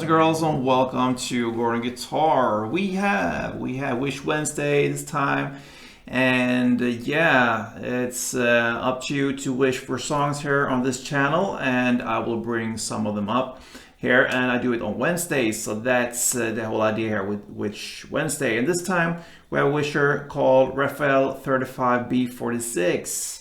and girls, and welcome to Gordon Guitar. We have Wish Wednesday this time, and yeah, it's up to you to wish for songs here on this channel, and I will bring some of them up here, and I do it on Wednesdays, so that's the whole idea here with Wish Wednesday. And this time we have a wisher called Raphael 35B46.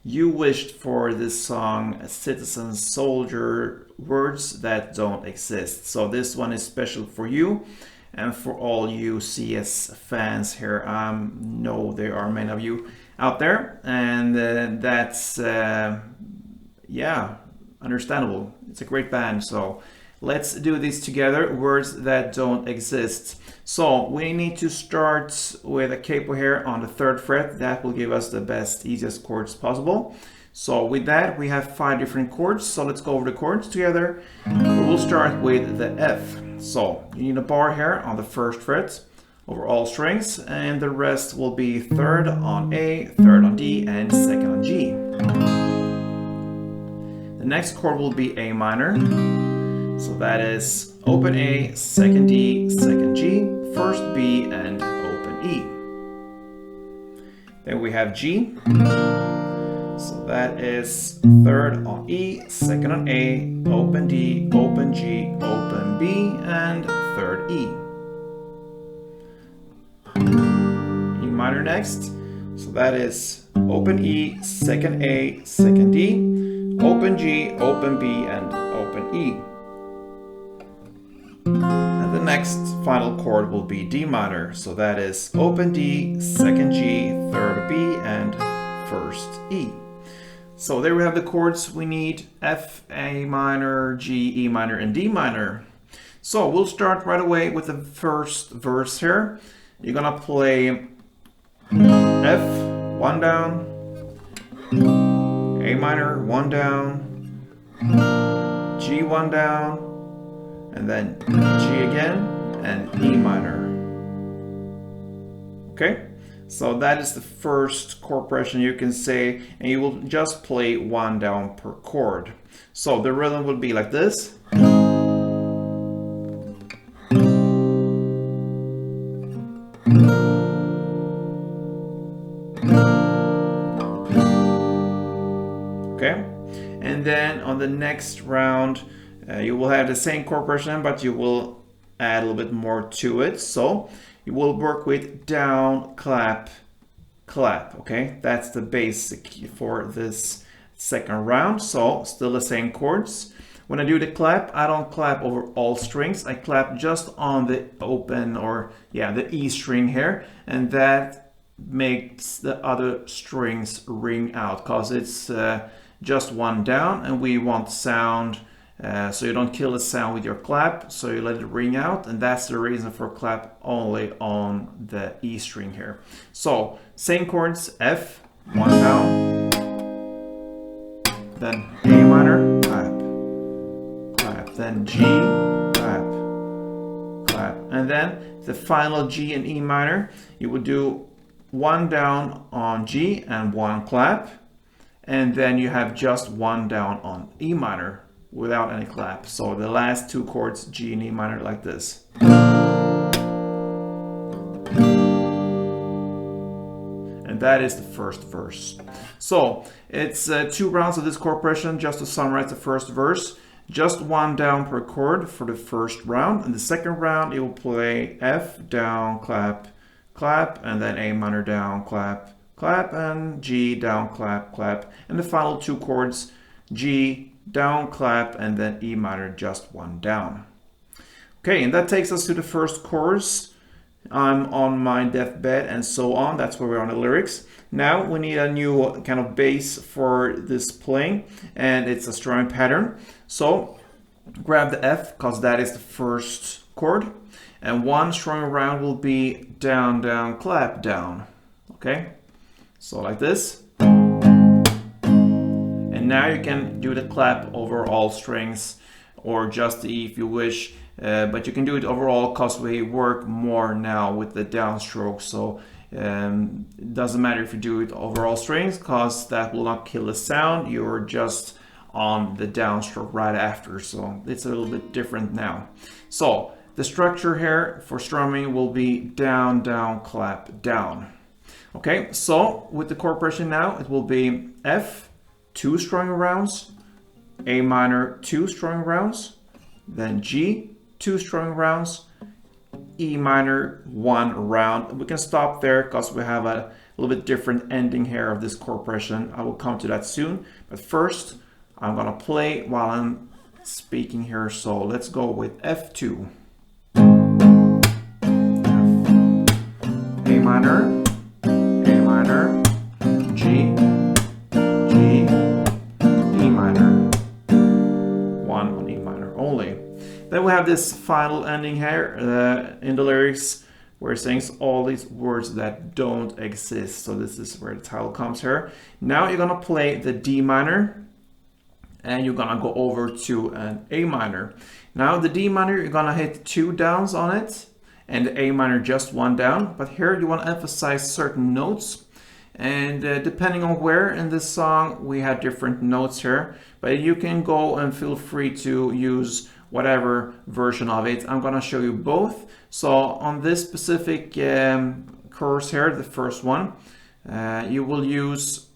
You wished for this song, Citizen Soldier, Words That Don't Exist. So this one is special for you and for all you CS fans here. I know there are many of you out there, and that's, yeah, understandable. It's a great band, so let's do this together, Words That Don't Exist. So we need to start with a capo here on the 3rd fret. That will give us the best, easiest chords possible. So with that, we have 5 different chords. So let's go over the chords together. We'll start with the F. So you need a bar here on the 1st fret over all strings, and the rest will be 3rd on A, 3rd on D, and 2nd on G. The next chord will be A minor. So that is open A, 2nd D, 2nd G, 1st B, and open E. Then we have G. So that is 3rd on E, 2nd on A, open D, open G, open B, and 3rd E. E minor next. So that is open E, 2nd A, 2nd D, open G, open B, and open E. And the next final chord will be D minor. So that is open D, 2nd G, 3rd B, and 1st E. So there we have the chords we need: F, A minor, G, E minor, and D minor. So we'll start right away with the first verse here. You're gonna play F, 1 down, A minor, 1 down, G, 1 down, and then G again, and E minor. Okay, so that is the first chord progression you can say, and you will just play 1 down per chord. So the rhythm would be like this. Okay, and then on the next round, you will have the same chord progression, but you will add a little bit more to it. So you will work with down, clap, clap. Okay, that's the basic for this second round. So still the same chords. When I do the clap, I don't clap over all strings. I clap just on the open, or yeah, the E string here, and that makes the other strings ring out, because it's just 1 down, and we want sound. So you don't kill the sound with your clap, so you let it ring out, and that's the reason for clap only on the E string here. So same chords: F, 1 down, then A minor, clap, clap, then G, clap, clap, and then the final G and E minor, you would do 1 down on G and 1 clap, and then you have just 1 down on E minor without any clap. So the last 2 chords, G and E minor, like this. And that is the first verse. So it's 2 rounds of this chord progression. Just to summarize the first verse, just 1 down per chord for the first round. In the second round, you will play F down, clap, clap, and then A minor down, clap, clap, and G down, clap, clap. And the final 2 chords, G down, clap, and then E minor, just 1 down. Okay, and that takes us to the first chorus. I'm on my deathbed, and so on. That's where we're on the lyrics. Now we need a new kind of bass for this playing, and it's a strumming pattern. So grab the F, because that is the first chord, and 1 strumming round will be down, down, clap, down. Okay, so like this. And now you can do the clap over all strings, or just the E if you wish, but you can do it overall because we work more now with the downstroke. So it doesn't matter if you do it over all strings, because that will not kill the sound. You're just on the downstroke right after. So it's a little bit different now. So the structure here for strumming will be down, down, clap, down. Okay, so with the chord progression now, it will be F, 2 strumming rounds, A minor, 2 strumming rounds, then G, 2 strumming rounds, E minor, 1 round. We can stop there because we have a little bit different ending here of this chord progression. I will come to that soon, but first I'm gonna play while I'm speaking here. So let's go with F2, A minor, A minor, G, G, E minor, 1 on E minor only. Then we have this final ending here in the lyrics where it sings all these words that don't exist. So this is where the title comes here. Now you're gonna play the D minor and you're gonna go over to an A minor. Now the D minor, you're gonna hit 2 downs on it and the A minor just 1 down. But here you wanna emphasize certain notes. And depending on where in this song, we have different notes here. But you can go and feel free to use whatever version of it. I'm gonna show you both. So on this specific chorus here, the first one, you will use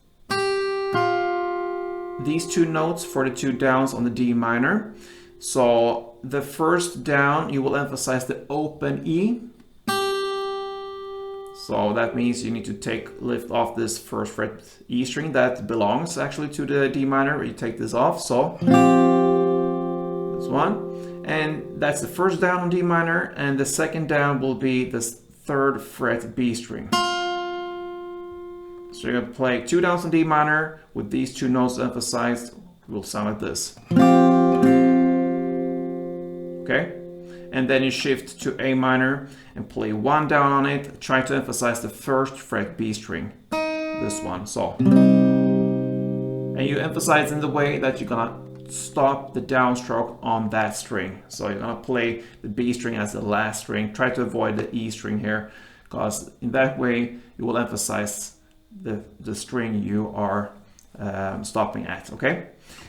these 2 notes for the 2 downs on the D minor. So the first down, you will emphasize the open E. So that means you need to lift off this first fret E string that belongs actually to the D minor. You take this off, so this one. And that's the first down on D minor, and the second down will be this 3rd fret B string. So you're gonna play 2 downs on D minor with these 2 notes emphasized. It will sound like this. Okay? And then you shift to A minor and play 1 down on it. Try to emphasize the 1st fret B string. This one, so. And you emphasize in the way that you're gonna stop the downstroke on that string. So you're gonna play the B string as the last string. Try to avoid the E string here, because in that way you will emphasize the string you are stopping at, okay?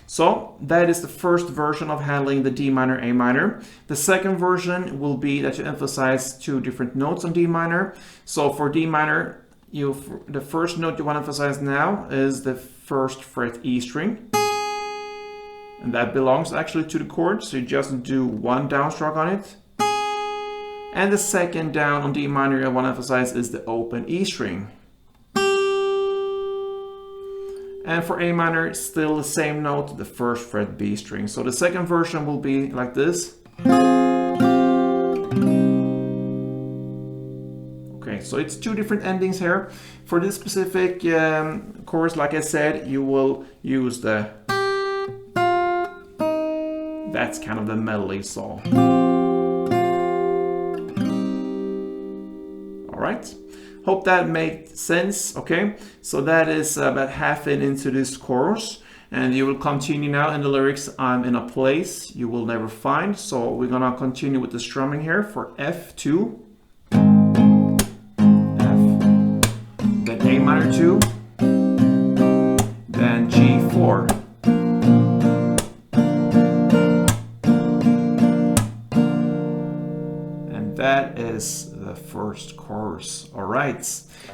So that is the first version of handling the D minor, A minor. The second version will be that you emphasize 2 different notes on D minor. So for D minor, the first note you want to emphasize now is the 1st fret E string. And that belongs actually to the chord, so you just do 1 downstroke on it. And the second down on D minor I want to emphasize is the open E string. And for A minor, still the same note, the 1st fret B string. So the second version will be like this. Okay, so it's 2 different endings here. For this specific chorus, like I said, you will use the... That's kind of the melody, so... All right. Hope that made sense, okay? So that is about half into this chorus, and you will continue now in the lyrics, I'm in a place you will never find. So we're gonna continue with the strumming here for F2, F, then A minor 2, then G4. And that is the first chorus. All right,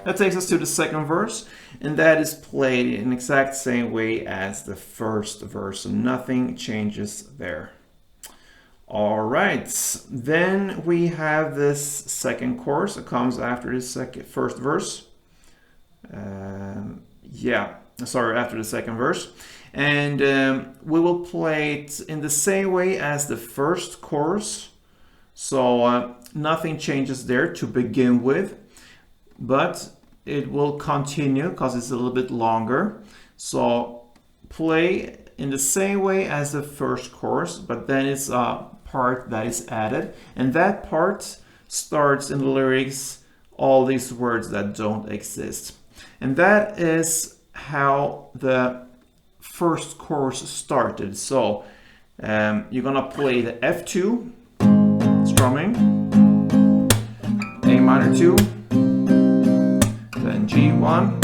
that takes us to the second verse, and that is played in the exact same way as the first verse, so nothing changes there. All right, then we have this second chorus. It comes after the first verse. After the second verse, and we will play it in the same way as the first chorus. So nothing changes there to begin with, but it will continue because it's a little bit longer. So play in the same way as the first chorus, but then it's a part that is added, and that part starts in the lyrics, all these words that don't exist. And that is how the first chorus started. So you're gonna play the F2 strumming, A minor 2, then G1,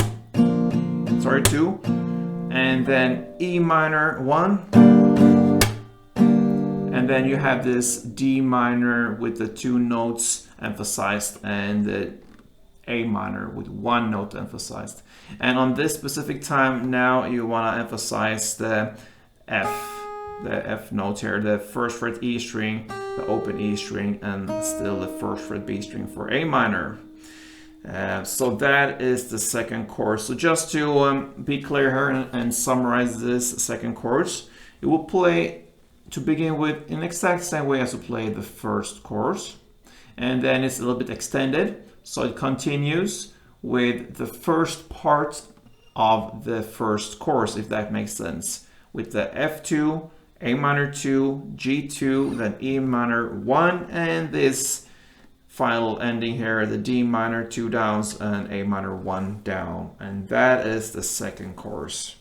2, and then E minor 1, and then you have this D minor with the 2 notes emphasized and the A minor with 1 note emphasized. And on this specific time now you want to emphasize the F note here, the 1st fret E string, the open E string, and still the 1st fret B string for A minor. So that is the second chord. So just to be clear here and summarize this second chord, you will play to begin with in exact same way as you play the first chord, and then it's a little bit extended, so it continues with the first part of the first chord, if that makes sense, with the F2, A minor 2, G2, then E minor 1, and this final ending here, the D minor 2 downs and A minor 1 down, and that is the second chorus.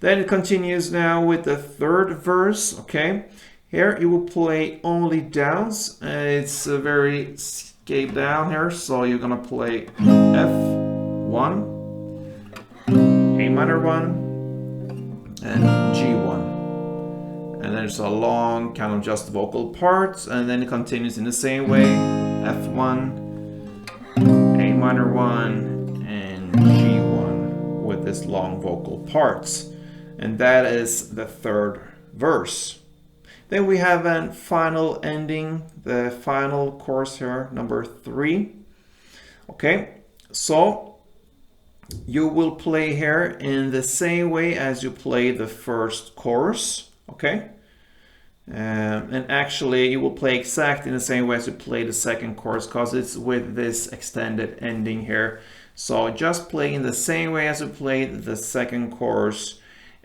Then it continues now with the third verse. Okay, here you will play only downs. It's a very scaled down here, so you're gonna play F1, A minor 1, and G1. And there's a long kind of just vocal part, and then it continues in the same way, F1, A minor 1, and G1 with this long vocal parts. And that is the third verse. Then we have a final ending, the final chorus here, number 3. Okay, so you will play here in the same way as you play the first chorus. Okay, and actually you will play exactly in the same way as you play the second chorus, because it's with this extended ending here. So just play in the same way as you played the second chorus,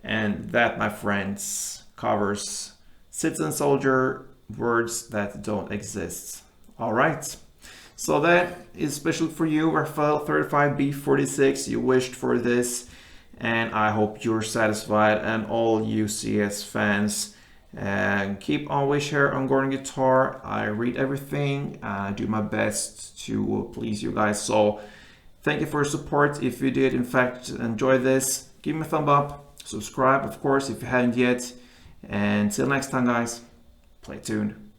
and that, my friends, covers Citizen Soldier, words that don't exist. All right, so that is special for you, Raphael 35B46. You wished for this, and I hope you're satisfied, and all UCS fans. Keep on wish here on Gordon Guitar. I read everything, do my best to please you guys. So thank you for your support. If you did in fact enjoy this, give me a thumb up, subscribe of course if you hadn't yet, and until next time guys, play tuned.